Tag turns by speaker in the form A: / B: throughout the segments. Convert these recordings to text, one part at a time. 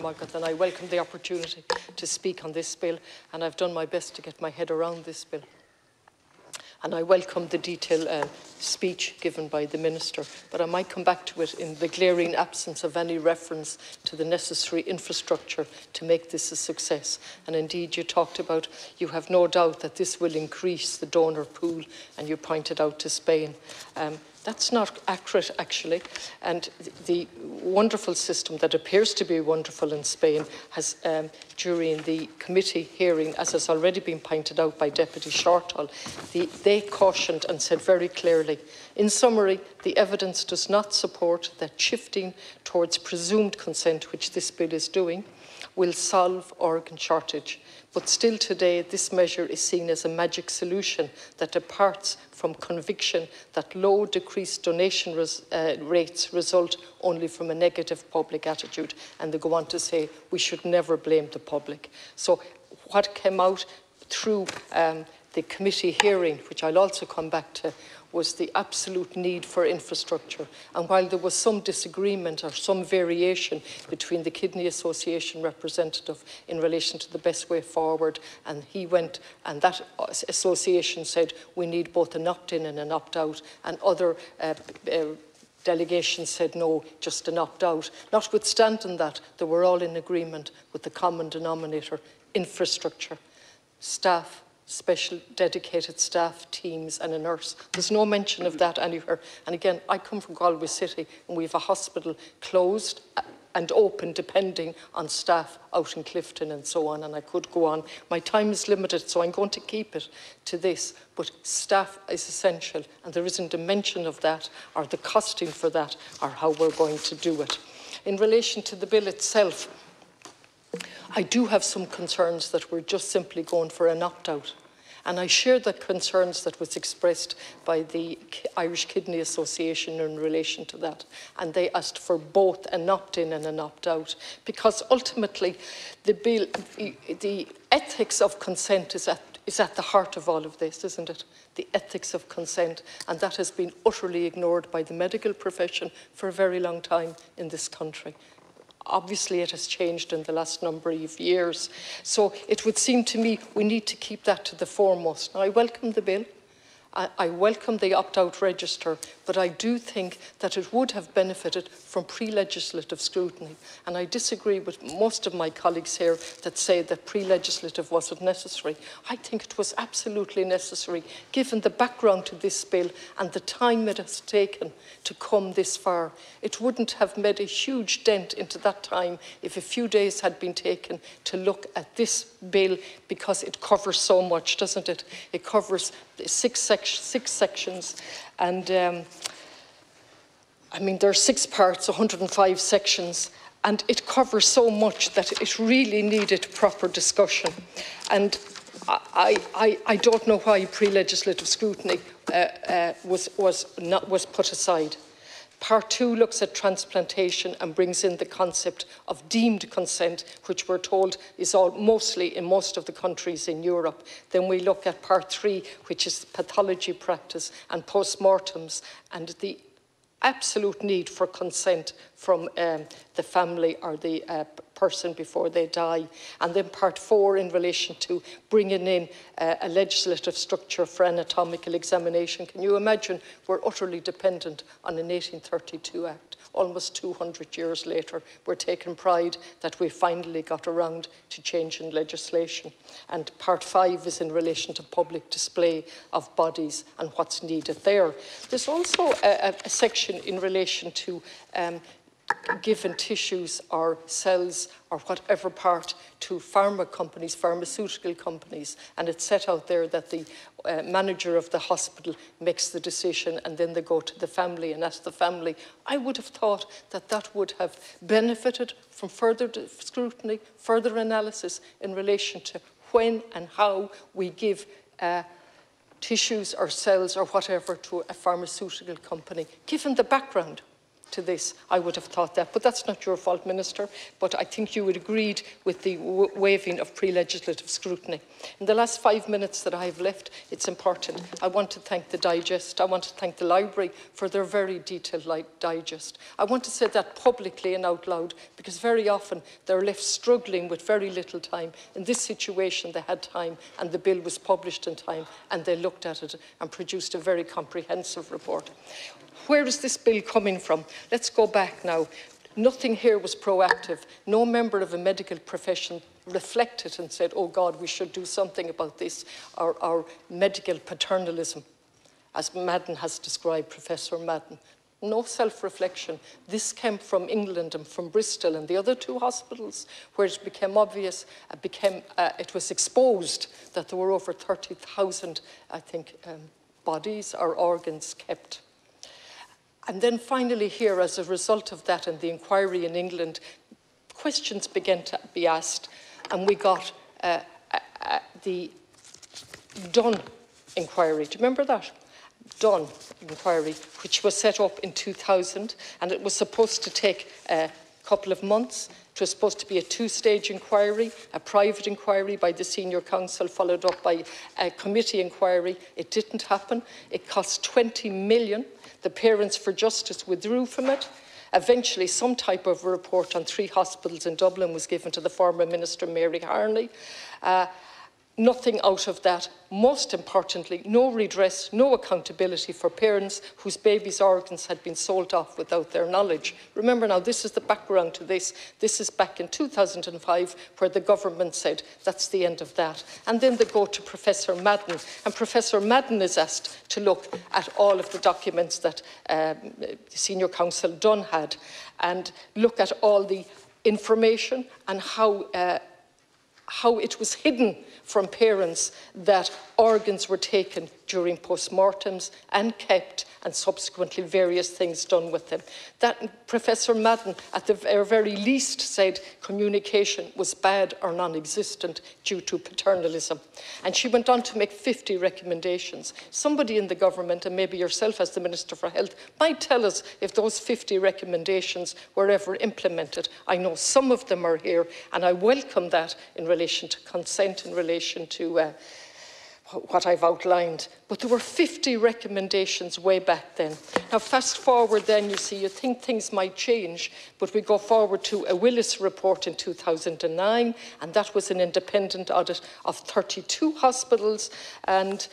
A: Margaret, and I welcome the opportunity to speak on this bill, and I've done my best to get my head around this bill. And I welcome the detailed speech given by the Minister, but I might come back to it in the glaring absence of any reference to the necessary infrastructure to make this a success. And indeed, you talked about, you have no doubt that this will increase the donor pool, and you pointed out to Spain. That's not accurate, actually, and the wonderful system that appears to be wonderful in Spain has, during the committee hearing, as has already been pointed out by Deputy Shortall, they cautioned and said very clearly, in summary, the evidence does not support that shifting towards presumed consent, which this bill is doing, will solve organ shortage. But still today, this measure is seen as a magic solution that departs from conviction that low decreased donation rates result only from a negative public attitude. And they go on to say we should never blame the public. So what came out through the committee hearing, which I'll also come back to, was the absolute need for infrastructure. And while there was some disagreement or some variation between the Kidney Association representative in relation to the best way forward, and he went, and that association said we need both an opt-in and an opt-out, and other delegations said no, just an opt-out. Notwithstanding that, they were all in agreement with the common denominator: infrastructure, staff, special dedicated staff, teams and a nurse. There's no mention of that anywhere. And again, I come from Galway City, and we have a hospital closed and open depending on staff out in Clifton and so on, and I could go on. My time is limited, so I'm going to keep it to this, but staff is essential, and there isn't a mention of that, or the costing for that, or how we're going to do it. In relation to the bill itself, I do have some concerns that we're just simply going for an opt-out. And I share the concerns that was expressed by the Irish Kidney Association in relation to that. And they asked for both an opt-in and an opt-out, because ultimately the bill, the ethics of consent is at the heart of all of this, isn't it? The ethics of consent, and that has been utterly ignored by the medical profession for a very long time in this country. Obviously, it has changed in the last number of years. So it would seem to me we need to keep that to the foremost. Now, I welcome the bill. I welcome the opt-out register, but I do think that it would have benefited from pre-legislative scrutiny. And I disagree with most of my colleagues here that say that pre-legislative wasn't necessary. I think it was absolutely necessary, given the background to this bill and the time it has taken to come this far. It wouldn't have made a huge dent into that time if a few days had been taken to look at this bill, because it covers so much, doesn't it? It covers six sections, and I mean, there are 6 parts, 105 sections, and it covers so much that it really needed proper discussion. And I don't know why pre-legislative scrutiny was put aside. Part 2 looks at transplantation and brings in the concept of deemed consent, which we're told is mostly in most of the countries in Europe. Then we look at Part 3, which is pathology practice and post-mortems, and the absolute need for consent from the family or the person before they die. And then Part 4 in relation to bringing in a legislative structure for anatomical examination. Can you imagine? We're utterly dependent on an 1832 Act. Almost 200 years later, we're taking pride that we finally got around to changing legislation. And Part 5 is in relation to public display of bodies and what's needed there. There's also a section in relation to given tissues or cells or whatever part to pharma companies, pharmaceutical companies, and it's set out there that the manager of the hospital makes the decision, and then they go to the family and ask the family. I would have thought that that would have benefited from further scrutiny, further analysis in relation to when and how we give tissues or cells or whatever to a pharmaceutical company, given the background. to this. I would have thought that, but that's not your fault, Minister. But I think you would agreed with the waiving of pre-legislative scrutiny. In the last 5 minutes that I have left, it's important. I want to thank the Digest. I want to thank the Library for their very detailed digest. I want to say that publicly and out loud, because very often they're left struggling with very little time. In this situation, they had time, and the bill was published in time, and they looked at it and produced a very comprehensive report. Where is this bill coming from? Let's go back now. Nothing here was proactive. No member of a medical profession reflected and said, oh God, we should do something about this, our medical paternalism, as Madden has described, Professor Madden. No self-reflection. This came from England and from Bristol and the other 2 hospitals, where it became obvious, it was exposed that there were over 30,000, I think, bodies or organs kept. And then finally here, as a result of that and the inquiry in England, questions began to be asked, and we got the Daonna inquiry. Do you remember that? Daonna inquiry, which was set up in 2000, and it was supposed to take a couple of months. It was supposed to be a 2-stage inquiry, a private inquiry by the senior counsel, followed up by a committee inquiry. It didn't happen. It cost 20 million. The Parents for Justice withdrew from it. Eventually, some type of a report on 3 hospitals in Dublin was given to the former Minister, Mary Harney. Nothing out of that. Most importantly, no redress, no accountability for parents whose babies' organs had been sold off without their knowledge. Remember now, this is the background to this. This is back in 2005, where the government said, that's the end of that. And then they go to Professor Madden, and Professor Madden is asked to look at all of the documents that Senior Counsel Dunn had, and look at all the information and how it was hidden from parents that organs were taken during post-mortems and kept, and subsequently various things done with them. That Professor Madden, at the very least, said communication was bad or non-existent due to paternalism. And she went on to make 50 recommendations. Somebody in the government, and maybe yourself as the Minister for Health, might tell us if those 50 recommendations were ever implemented. I know some of them are here, and I welcome that in relation to consent, in relation to what I've outlined. But there were 50 recommendations way back then. Now, fast forward then, you see, you think things might change, but we go forward to a Willis report in 2009, and that was an independent audit of 32 hospitals, and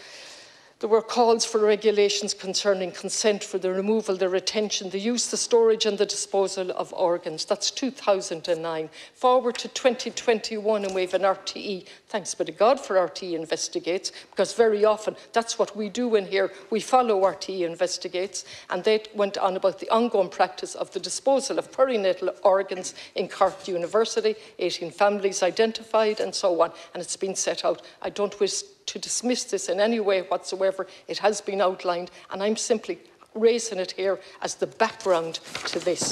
A: there were calls for regulations concerning consent for the removal, the retention, the use, the storage and the disposal of organs. That's 2009. Forward to 2021, and we have an RTE. Thanks be to God for RTE Investigates, because very often that's what we do in here. We follow RTE Investigates, and they went on about the ongoing practice of the disposal of perinatal organs in Cork University, 18 families identified and so on, and it's been set out. I don't wish to dismiss this in any way whatsoever. It has been outlined, and I'm simply raising it here as the background to this.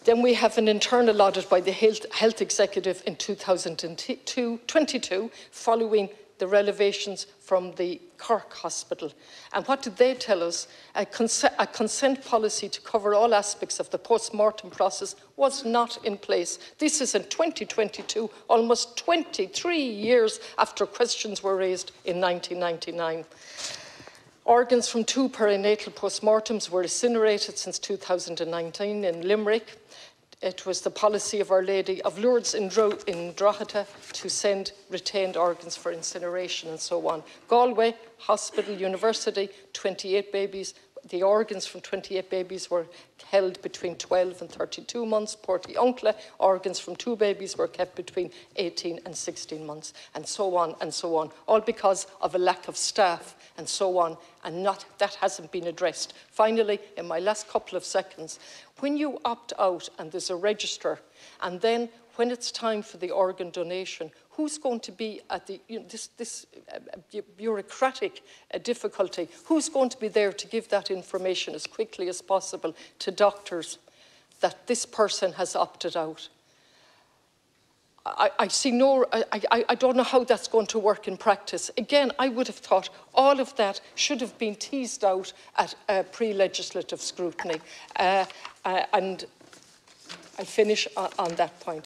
A: Then we have an internal audit by the Health Executive in 2022, following the revelations from the Cork Hospital. And what did they tell us? A consent policy to cover all aspects of the post-mortem process was not in place. This is in 2022, almost 23 years after questions were raised in 1999. Organs from 2 perinatal post-mortems were incinerated since 2019 in Limerick. It was the policy of Our Lady of Lourdes in Drogheda to send retained organs for incineration and so on. Galway Hospital University, 28 babies. The organs from 28 babies were held between 12 and 32 months. Portiuncula, organs from 2 babies were kept between 18 and 16 months, and so on and so on, all because of a lack of staff and so on, and that hasn't been addressed. Finally, in my last couple of seconds, when you opt out and there's a register, and then when it's time for the organ donation, who's going to be at the, this bureaucratic difficulty, who's going to be there to give that information as quickly as possible to doctors that this person has opted out? I see no, I don't know how that's going to work in practice. Again, I would have thought all of that should have been teased out at pre-legislative scrutiny. And I'll finish on that point.